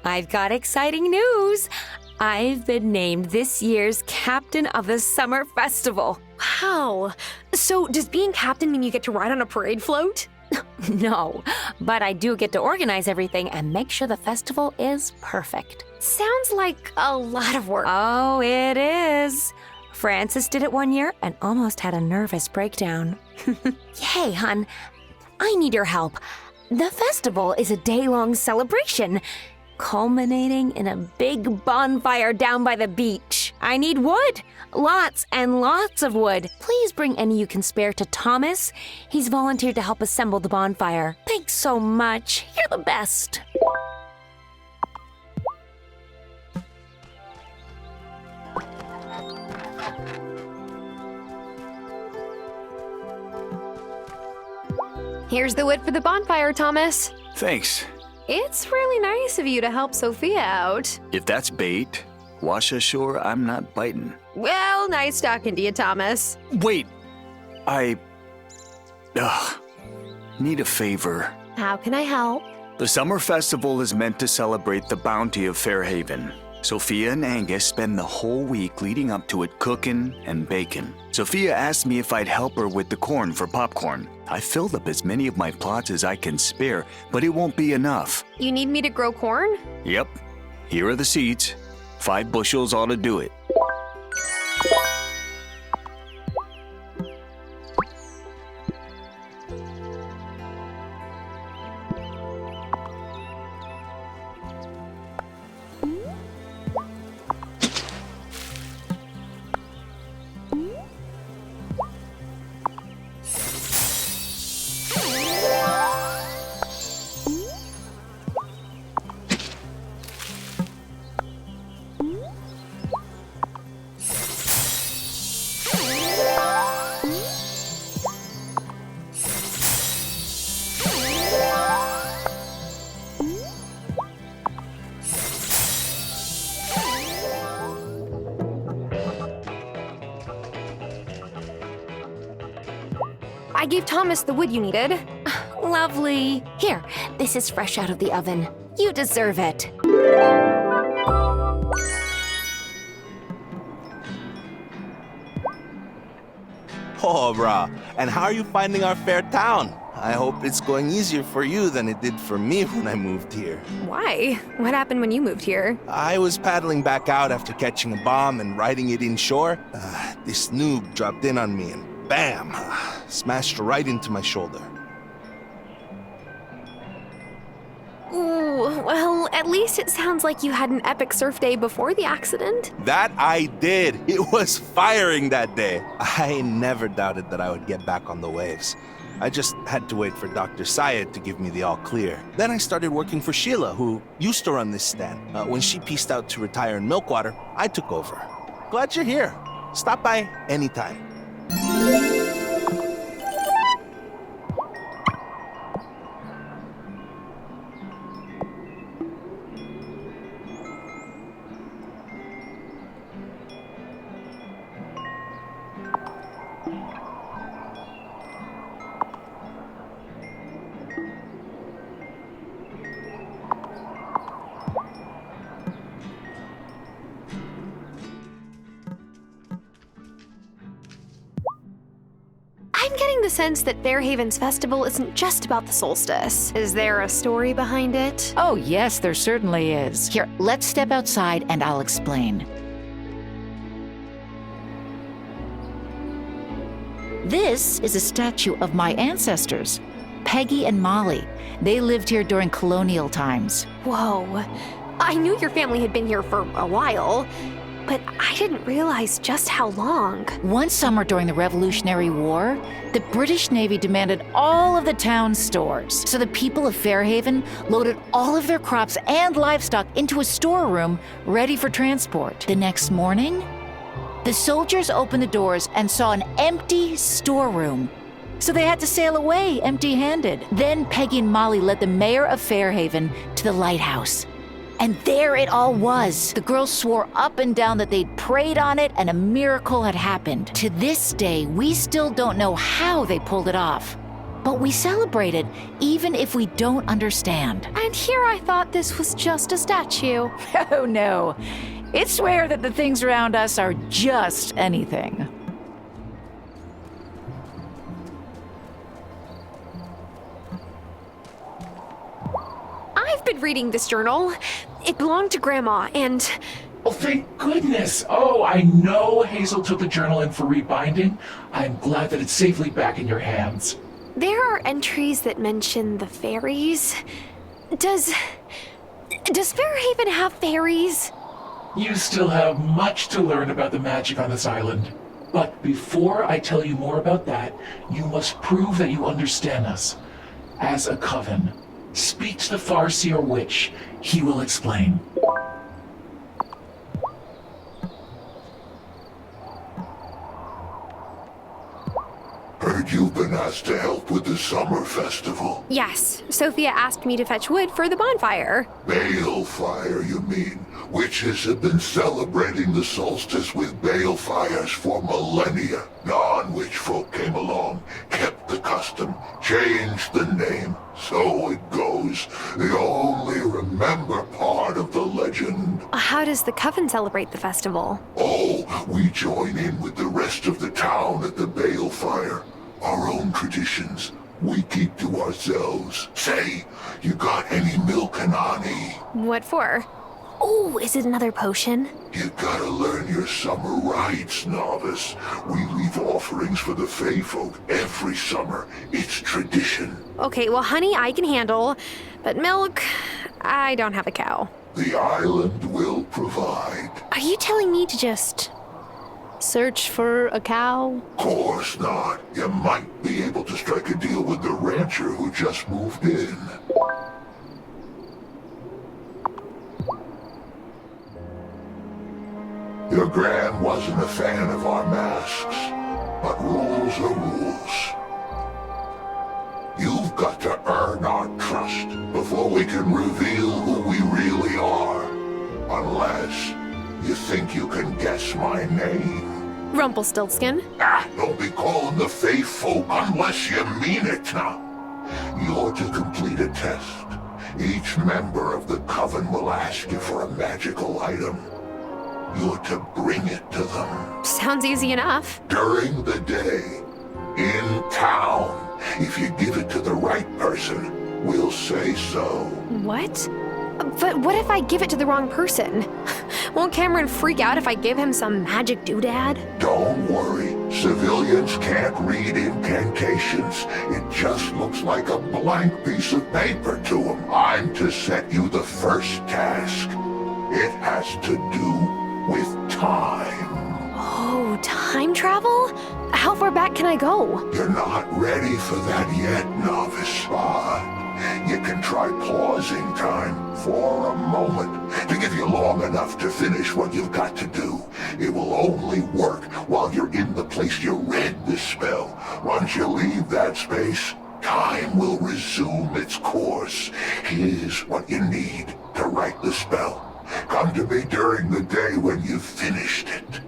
I've got exciting news. I've been named this year's captain of the summer festival. Wow. So does being captain mean you get to ride on a parade float? No, but I do get to organize everything and make sure the festival is perfect. Sounds like a lot of work. Oh, it is. Francis did it one year and almost had a nervous breakdown. Hey, hon, I need your help. The festival is a day-long celebration, culminating in a big bonfire down by the beach. I need wood. Lots and lots of wood. Please bring any you can spare to Thomas. He's volunteered to help assemble the bonfire. Thanks so much. You're the best. Here's the wood for the bonfire, Thomas. Thanks. It's really nice of you to help Sophia out. If that's bait, wash ashore, I'm not biting. Well, nice talking to you, Thomas. Wait, need a favor. How can I help? The summer festival is meant to celebrate the bounty of Fairhaven. Sophia and Angus spend the whole week leading up to it cooking and baking. Sophia asked me if I'd help her with the corn for popcorn. I filled up as many of my plots as I can spare, but it won't be enough. You need me to grow corn? Yep, here are the seeds. 5 bushels ought to do it. I gave Thomas the wood you needed. Lovely. Here, this is fresh out of the oven. You deserve it. Oh, brah. And how are you finding our fair town? I hope it's going easier for you than it did for me when I moved here. Why? What happened when you moved here? I was paddling back out after catching a bomb and riding it inshore. This noob dropped in on me and bam! Smashed right into my shoulder. Ooh, well, at least it sounds like you had an epic surf day before the accident. That I did. It was firing that day. I never doubted that I would get back on the waves. I just had to wait for Dr. Saat to give me the all clear. Then I started working for Sheila, who used to run this stand. When she pieced out to retire in Milkwater, I took over. Glad you're here. Stop by anytime. I'm getting the sense that Fairhaven's festival isn't just about the solstice. Is there a story behind it? Oh, yes, there certainly is. Here, let's step outside and I'll explain. This is a statue of my ancestors, Peggy and Molly. They lived here during colonial times. Whoa. I knew your family had been here for a while, but I didn't realize just how long. One summer during the Revolutionary War, the British Navy demanded all of the town's stores. So the people of Fairhaven loaded all of their crops and livestock into a storeroom ready for transport. The next morning, the soldiers opened the doors and saw an empty storeroom. So they had to sail away empty-handed. Then Peggy and Molly led the mayor of Fairhaven to the lighthouse. And there it all was. The girls swore up and down that they'd prayed on it and a miracle had happened. To this day, we still don't know how they pulled it off. but we celebrate it, even if we don't understand. And here I thought this was just a statue. Oh no, it's rare that the things around us are just anything. I've been reading this journal. It belonged to Grandma, and Oh, thank goodness. Oh, I know Hazel took the journal in for rebinding. I'm glad that it's safely back in your hands. there are entries that mention the fairies. Does Fairhaven have fairies? You still have much to learn about the magic on this island. But before I tell you more about that, you must prove that you understand us. As a coven, speak to the Farseer witch. He will explain. Heard you've been asked to help with the summer festival. Yes, Sophia asked me to fetch wood for the bonfire. Balefire, you mean? Witches have been celebrating the solstice with balefires for millennia. Non-witch folk came along, kept the custom, changed the name. So it goes. They only remember part of the legend. How does the coven celebrate the festival? Oh, we join in with the rest of the town at the balefire. Our own traditions, we keep to ourselves. Say, you got any milk and honey? What for? Oh, is it another potion? You gotta learn your summer rites, novice. We leave offerings for the Fae folk every summer. It's tradition. Okay, well, honey, I can handle. But milk, I don't have a cow. The island will provide. Are you telling me to just search for a cow? Course not. You might be able to strike a deal with the rancher who just moved in. Your Gran wasn't a fan of our masks, but rules are rules. You've got to earn our trust before we can reveal who we really are. Unless you think you can guess my name. Rumpelstiltskin. Don't be calling the Fae folk unless you mean it now. You're to complete a test. Each member of the coven will ask you for a magical item. You're to bring it to them. Sounds easy enough. During the day, in town. If you give it to the right person, we'll say so. What? But what if I give it to the wrong person? Won't Cameron freak out if I give him some magic doodad? Don't worry. Civilians can't read incantations. It just looks like a blank piece of paper to them. I'm to set you the first task. It has to do with time. Oh, time travel? How far back can I go? You're not ready for that yet, novice, but you can try pausing time for a moment to give you long enough to finish what you've got to do. It will only work while you're in the place you read the spell. Once you leave that space, time will resume its course. Here's what you need to write the spell. Come to me during the day when you've finished it.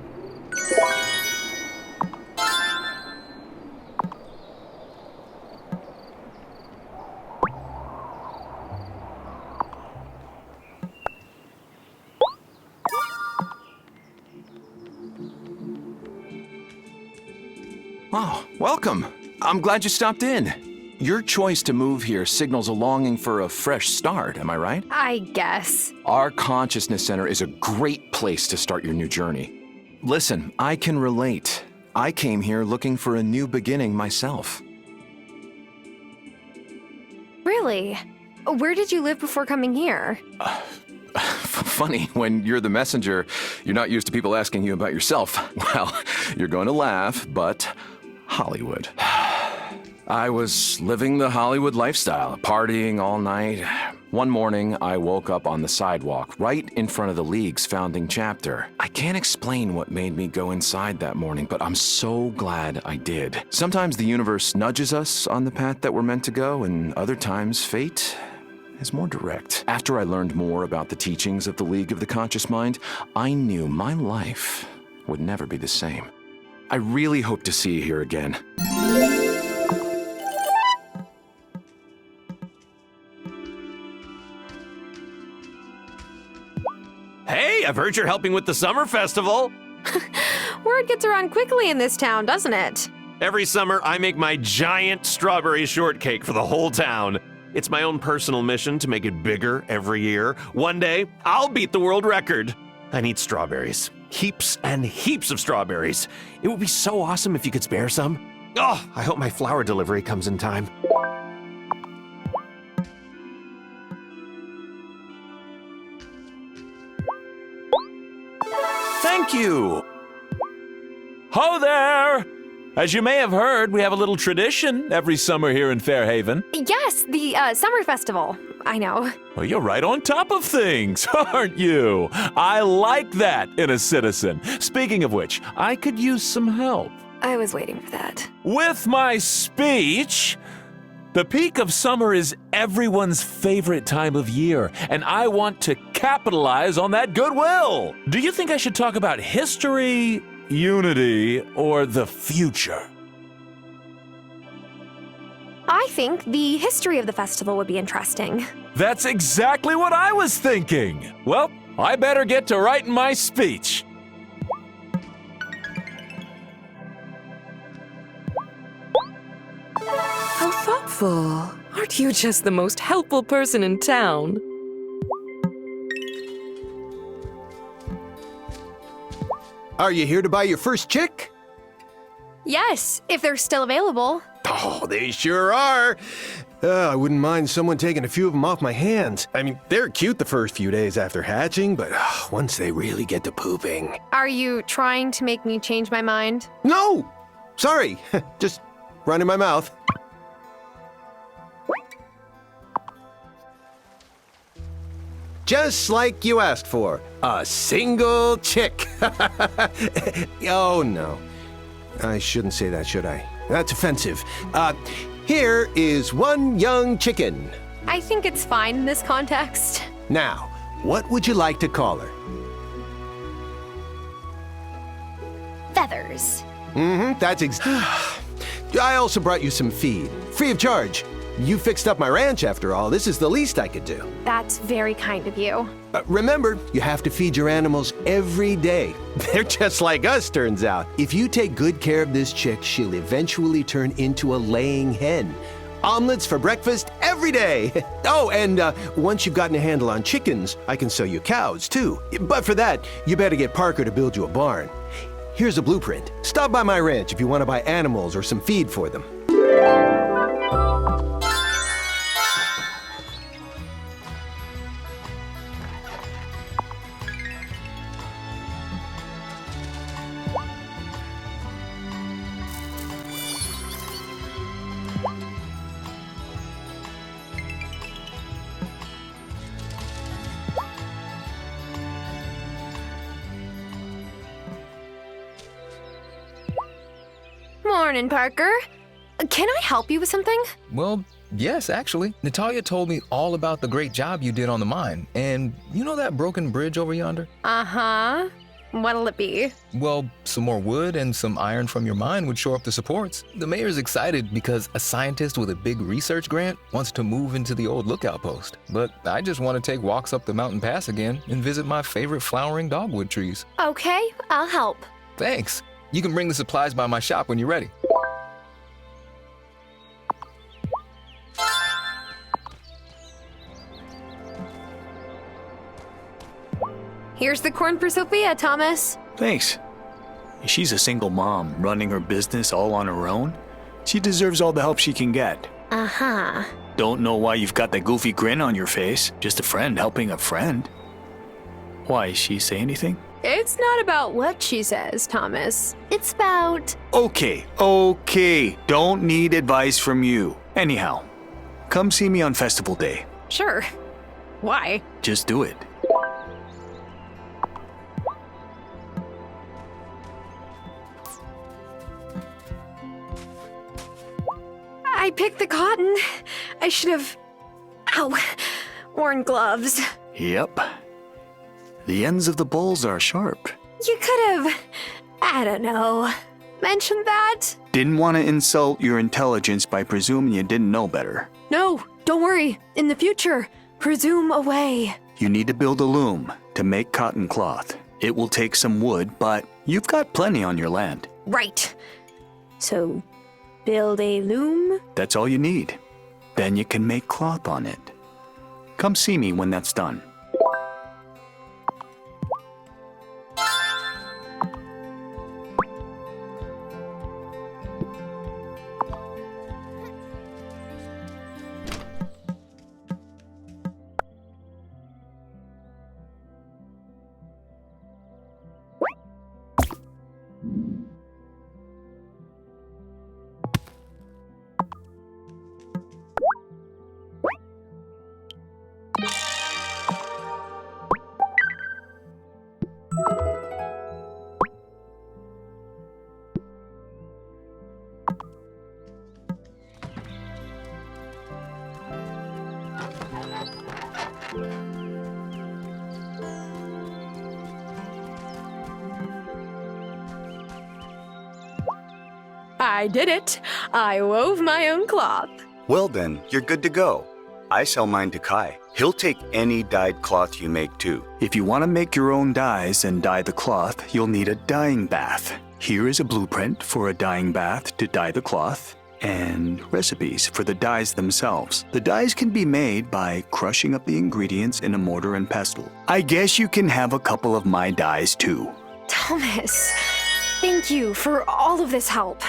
Oh, welcome. I'm glad you stopped in. Your choice to move here signals a longing for a fresh start, am I right? I guess. Our Consciousness Center is a great place to start your new journey. Listen, I can relate. I came here looking for a new beginning myself. Really? Where did you live before coming here? Funny, when you're the messenger, you're not used to people asking you about yourself. Well, you're going to laugh, but Hollywood. I was living the Hollywood lifestyle, partying all night. One morning, I woke up on the sidewalk, right in front of the League's founding chapter. I can't explain what made me go inside that morning, but I'm so glad I did. Sometimes the universe nudges us on the path that we're meant to go, and other times fate is more direct. After I learned more about the teachings of the League of the Conscious Mind, I knew my life would never be the same. I really hope to see you here again. Hey, I've heard you're helping with the summer festival. Word gets around quickly in this town, doesn't it? Every summer, I make my giant strawberry shortcake for the whole town. It's my own personal mission to make it bigger every year. One day, I'll beat the world record. I need strawberries. Heaps and heaps of strawberries. It would be so awesome if you could spare some. Oh, I hope my flower delivery comes in time. Thank you. Ho there! As you may have heard, we have a little tradition every summer here in Fairhaven. Yes, the summer festival. I know. Well, you're right on top of things, aren't you? I like that in a citizen. Speaking of which, I could use some help. I was waiting for that. With my speech, the peak of summer is everyone's favorite time of year, and I want to capitalize on that goodwill. Do you think I should talk about history, unity, or the future? I think the history of the festival would be interesting. That's exactly what I was thinking. Well, I better get to writing my speech. How thoughtful. Aren't you just the most helpful person in town? Are you here to buy your first chick? Yes, if they're still available. Oh, they sure are. I wouldn't mind someone taking a few of them off my hands. I mean, they're cute the first few days after hatching, but once they really get to pooping. Are you trying to make me change my mind? No! Sorry, just running my mouth. Just like you asked for, a single chick. Oh, no. I shouldn't say that, should I? That's offensive. Here is one young chicken. I think it's fine in this context. Now, what would you like to call her? Feathers. That's I also brought you some feed, free of charge. You fixed up my ranch after all. This is the least I could do. That's very kind of you. Remember, you have to feed your animals every day. They're just like us, turns out. If you take good care of this chick, she'll eventually turn into a laying hen. Omelets for breakfast every day. Oh, and once you've gotten a handle on chickens, I can sell you cows, too. But for that, you better get Parker to build you a barn. Here's a blueprint. Stop by my ranch if you want to buy animals or some feed for them. Morning, Parker. Can I help you with something? Well, yes, actually. Natalia told me all about the great job you did on the mine. And you know that broken bridge over yonder? Uh-huh. What'll it be? Well, some more wood and some iron from your mine would shore up the supports. The mayor's excited because a scientist with a big research grant wants to move into the old lookout post. But I just want to take walks up the mountain pass again and visit my favorite flowering dogwood trees. Okay, I'll help. Thanks. You can bring the supplies by my shop when you're ready. Here's the corn for Sophia, Thomas. Thanks. She's a single mom, running her business all on her own. She deserves all the help she can get. Uh-huh. Don't know why you've got that goofy grin on your face. Just a friend helping a friend. Why, she say anything? It's not about what she says, Thomas. It's about... Okay. Don't need advice from you. Anyhow, come see me on festival day. Sure. Why? Just do it. I picked the cotton. I should have... worn gloves. Yep. The ends of the balls are sharp. You could have... I don't know. Mentioned that? Didn't want to insult your intelligence by presuming you didn't know better. No, don't worry. In the future, presume away. You need to build a loom to make cotton cloth. It will take some wood, but you've got plenty on your land. Right. So, build a loom? That's all you need. Then you can make cloth on it. Come see me when that's done. I did it! I wove my own cloth. Well then, you're good to go. I sell mine to Kai. He'll take any dyed cloth you make too. If you want to make your own dyes and dye the cloth, you'll need a dyeing bath. Here is a blueprint for a dyeing bath to dye the cloth, and recipes for the dyes themselves. The dyes can be made by crushing up the ingredients in a mortar and pestle. I guess you can have a couple of my dyes too. Thomas, thank you for all of this help.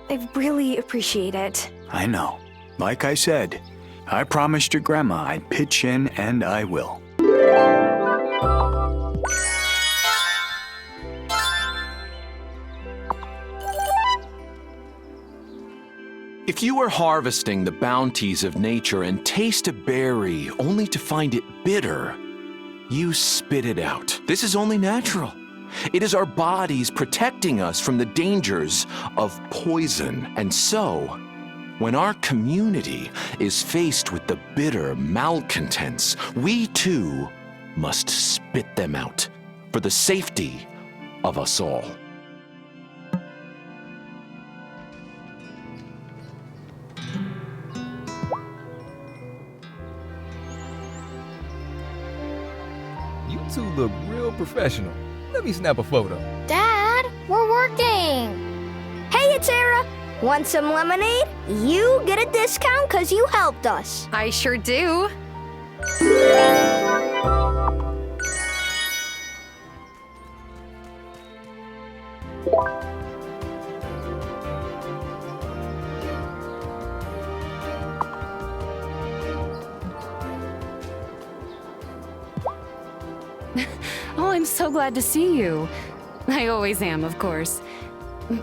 I really appreciate it. I know. Like I said, I promised your grandma I'd pitch in, and I will. If you were harvesting the bounties of nature and taste a berry only to find it bitter, you spit it out. This is only natural. It is our bodies protecting us from the dangers of poison. And so, when our community is faced with the bitter malcontents, we too must spit them out for the safety of us all. You two look real professional. Let me snap a photo. Dad, we're working. Hey, it's Sarah. Want some lemonade? You get a discount because you helped us. I sure do. Oh, I'm so glad to see you. I always am, of course.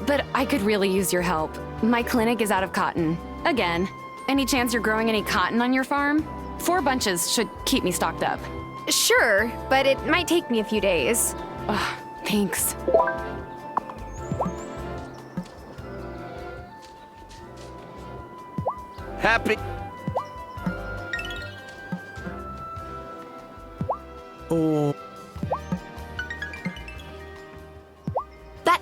But I could really use your help. My clinic is out of cotton. Again. Any chance you're growing any cotton on your farm? 4 bunches should keep me stocked up. Sure, but it might take me a few days. Oh, thanks. Happy. Oh. That.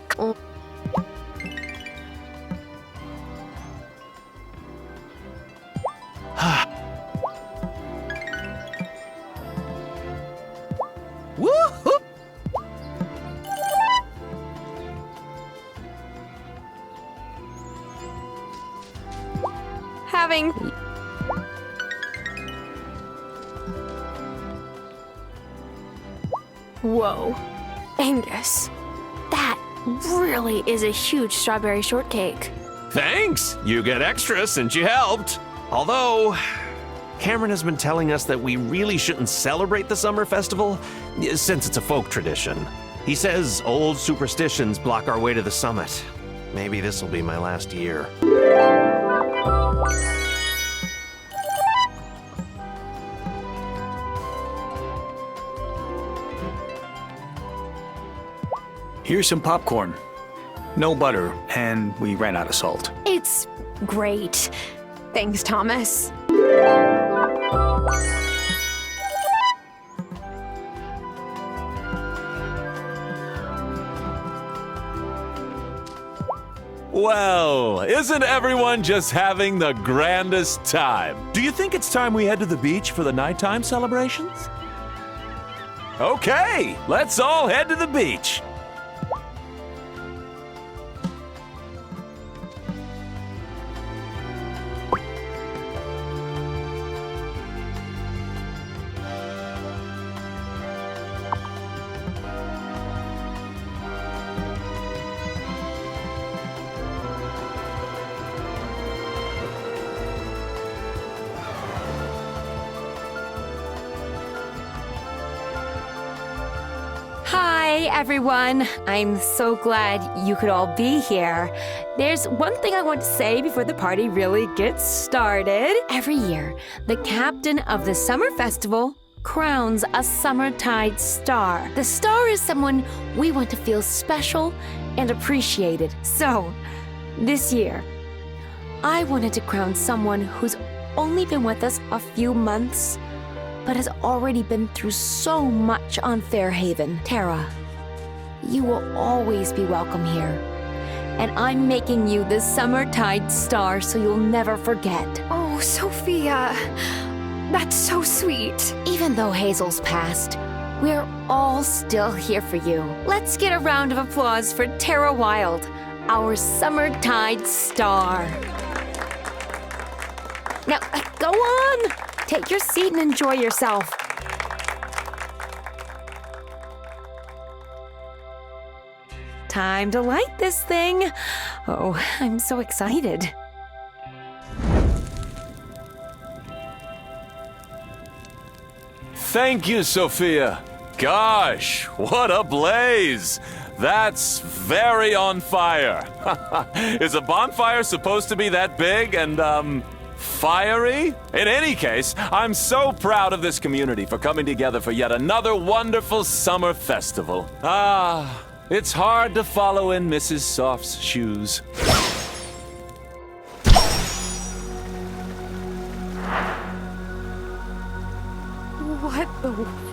Woo-hoo! Having. Whoa. Angus, that really is a huge strawberry shortcake. Thanks! You get extra since you helped. Although, Cameron has been telling us that we really shouldn't celebrate the summer festival since it's a folk tradition. He says old superstitions block our way to the summit. Maybe this will be my last year. Here's some popcorn. No butter, and we ran out of salt. It's great. Thanks, Thomas. Well, isn't everyone just having the grandest time? Do you think it's time we head to the beach for the nighttime celebrations? Okay, let's all head to the beach. Hi, everyone. I'm so glad you could all be here. There's one thing I want to say before the party really gets started. Every year, the captain of the summer festival crowns a summertide star. The star is someone we want to feel special and appreciated. So, this year, I wanted to crown someone who's only been with us a few months, but has already been through so much on Fairhaven. Tara, you will always be welcome here. And I'm making you the summertide star so you'll never forget. Oh, Sophia, that's so sweet. Even though Hazel's passed, we're all still here for you. Let's get a round of applause for Tara Wylde, our summertide star. Now, go on! Take your seat and enjoy yourself. Time to light this thing. Oh, I'm so excited. Thank you, Sophia. Gosh, what a blaze! That's very on fire. Is a bonfire supposed to be that big and, fiery? In any case, I'm so proud of this community for coming together for yet another wonderful summer festival. Ah, it's hard to follow in Mrs. Soft's shoes.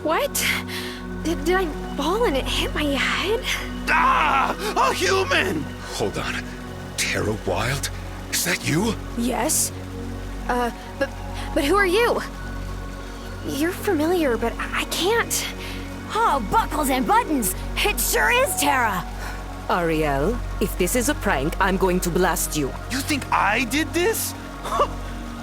What? Did I fall and it hit my head? Ah! A human! Hold on. Tara Wylde? Is that you? Yes. But who are you? You're familiar, but I can't. Oh, buckles and buttons! It sure is Tara! Ariel, if this is a prank, I'm going to blast you. You think I did this?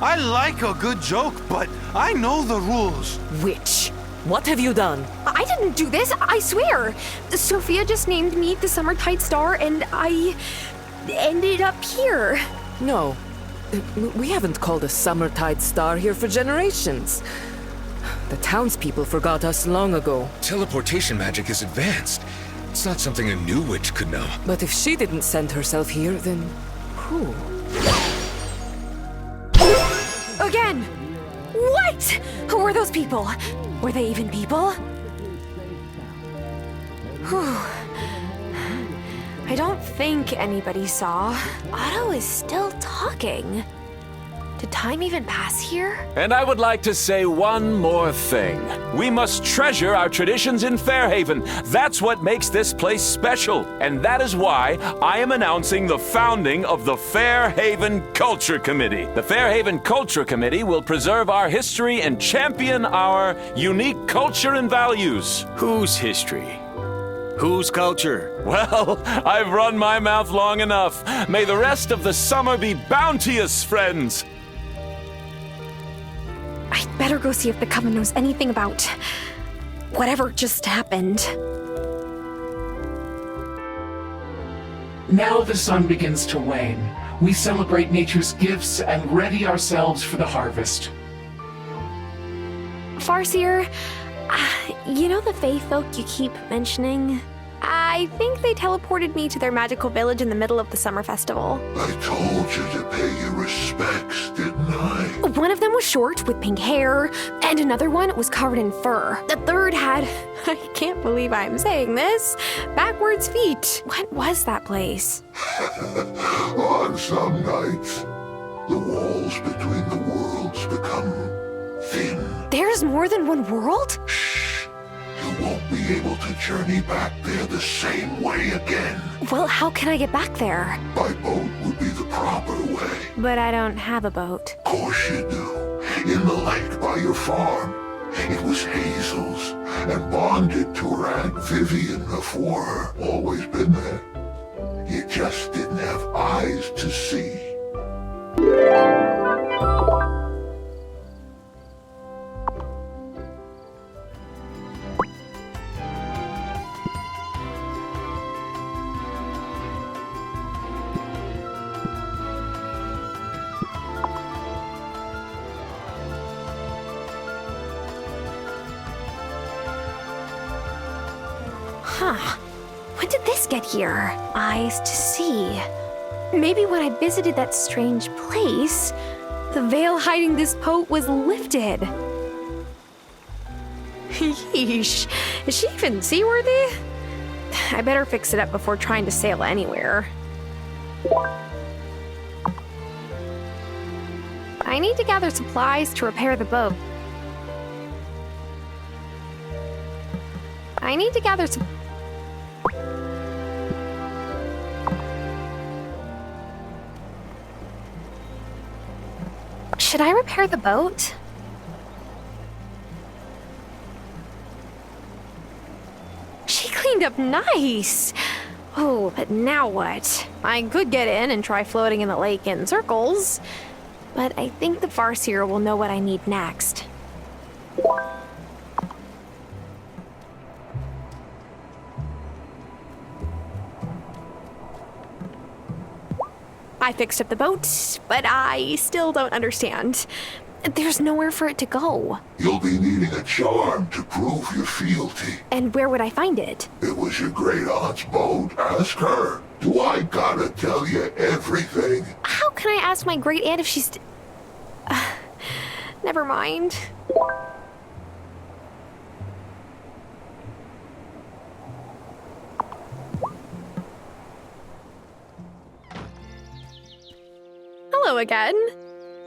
I like a good joke, but I know the rules. Witch, what have you done? I didn't do this, I swear. Sophia just named me the Summertide Star, and I ended up here. No, we haven't called a Summertide Star here for generations. The townspeople forgot us long ago. Teleportation magic is advanced. It's not something a new witch could know. But if she didn't send herself here, then who? Again! What? Who were those people? Were they even people? Whew. I don't think anybody saw. Otto is still talking. Did time even pass here? And I would like to say one more thing. We must treasure our traditions in Fairhaven. That's what makes this place special. And that is why I am announcing the founding of the Fairhaven Culture Committee. The Fairhaven Culture Committee will preserve our history and champion our unique culture and values. Whose history? Whose culture? Well, I've run my mouth long enough. May the rest of the summer be bounteous, friends. I'd better go see if the Coven knows anything about whatever just happened. Now the sun begins to wane. We celebrate nature's gifts and ready ourselves for the harvest. Farseer, you know the Fae folk you keep mentioning? I think they teleported me to their magical village in the middle of the summer festival. I told you to pay your respects, didn't I? One of them was short with pink hair, and another one was covered in fur. The third had, I can't believe I'm saying this, backwards feet. What was that place? On some nights, the walls between the worlds become thin. There's more than one world? Shh! You won't be able to journey back there the same way again. Well, how can I get back there? By boat would be the proper way. But I don't have a boat. Of course you do. In the lake by your farm. It was Hazel's, and bonded to her Aunt Vivian before her. Always been there. You just didn't have eyes to see. Huh. When did this get here? Eyes to see. Maybe when I visited that strange place, the veil hiding this boat was lifted. Yeesh. Is she even seaworthy? I better fix it up before trying to sail anywhere. I need to gather supplies to repair the boat. I need to gather some. Should I repair the boat? She cleaned up nice. Oh, but now what? I could get in and try floating in the lake in circles, but I think the farseer will know what I need next. I fixed up the boat, but I still don't understand. There's nowhere for it to go. You'll be needing a charm to prove your fealty. And where would I find it? It was your great aunt's boat. Ask her. Do I gotta tell you everything? How can I ask my great aunt if she's... Never mind. Hello again.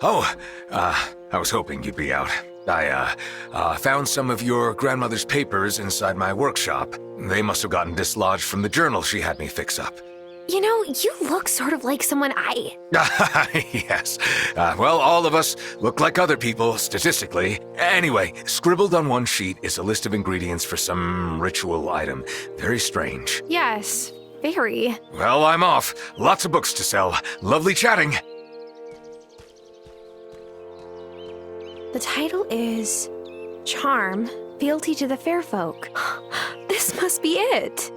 Oh, I was hoping you'd be out. I found some of your grandmother's papers inside my workshop. They must have gotten dislodged from the journal she had me fix up. You know, you look sort of like someone I... Yes. Well, all of us look like other people, statistically. Anyway, scribbled on one sheet is a list of ingredients for some ritual item. Very strange. Yes, very. Well, I'm off. Lots of books to sell. Lovely chatting. The title is Charm, Fealty to the Fair Folk. This must be it.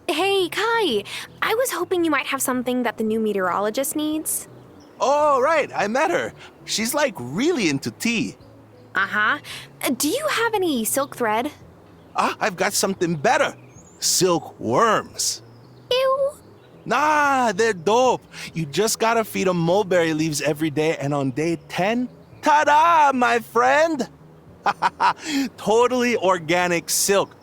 Hey, Kai. I was hoping you might have something that the new meteorologist needs. Oh, right, I met her. She's like really into tea. Uh-huh. Do you have any silk thread? I've got something better. Silkworms. Ew. Nah, they're dope. You just gotta feed them mulberry leaves every day, and on day 10, ta-da, my friend! Totally organic silk.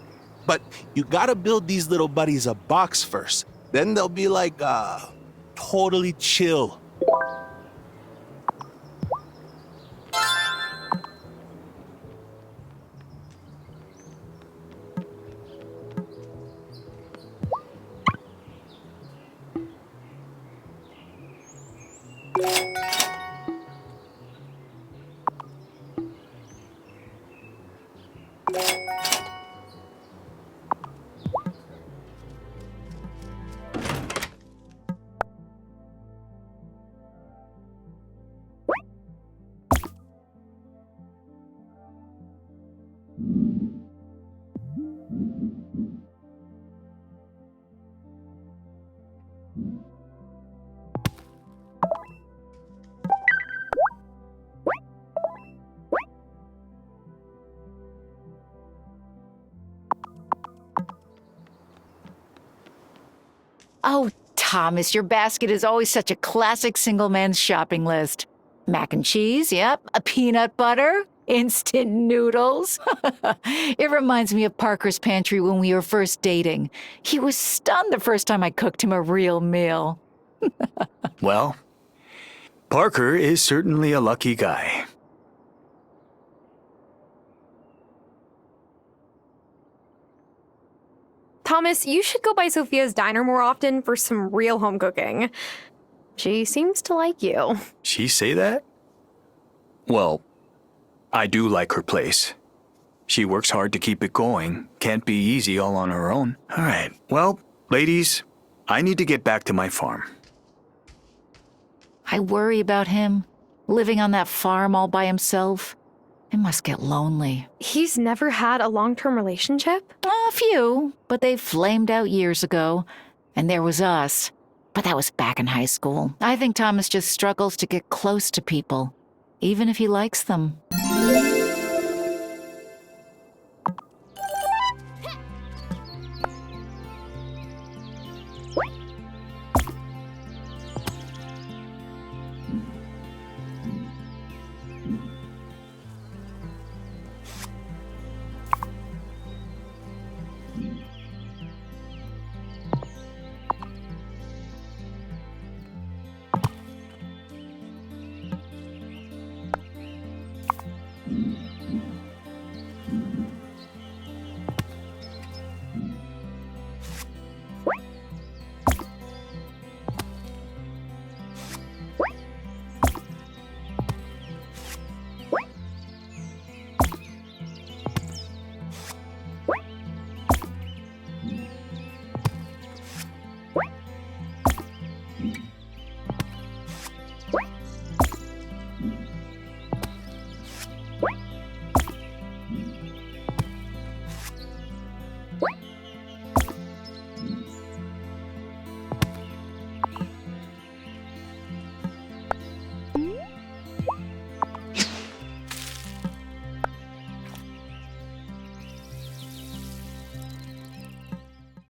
But you gotta build these little buddies a box first. Then they'll be like, totally chill. Oh, Thomas, your basket is always such a classic single man's shopping list. Mac and cheese, yep. A peanut butter, instant noodles. It reminds me of Parker's pantry when we were first dating. He was stunned the first time I cooked him a real meal. Well, Parker is certainly a lucky guy. Thomas, you should go by Sophia's diner more often for some real home cooking. She seems to like you. She say that? Well, I do like her place. She works hard to keep it going. Can't be easy all on her own. All right. Well, ladies, I need to get back to my farm. I worry about him, living on that farm all by himself. It must get lonely. He's never had a long-term relationship? A few, but they flamed out years ago. And there was us. But that was back in high school. I think Thomas just struggles to get close to people, even if he likes them.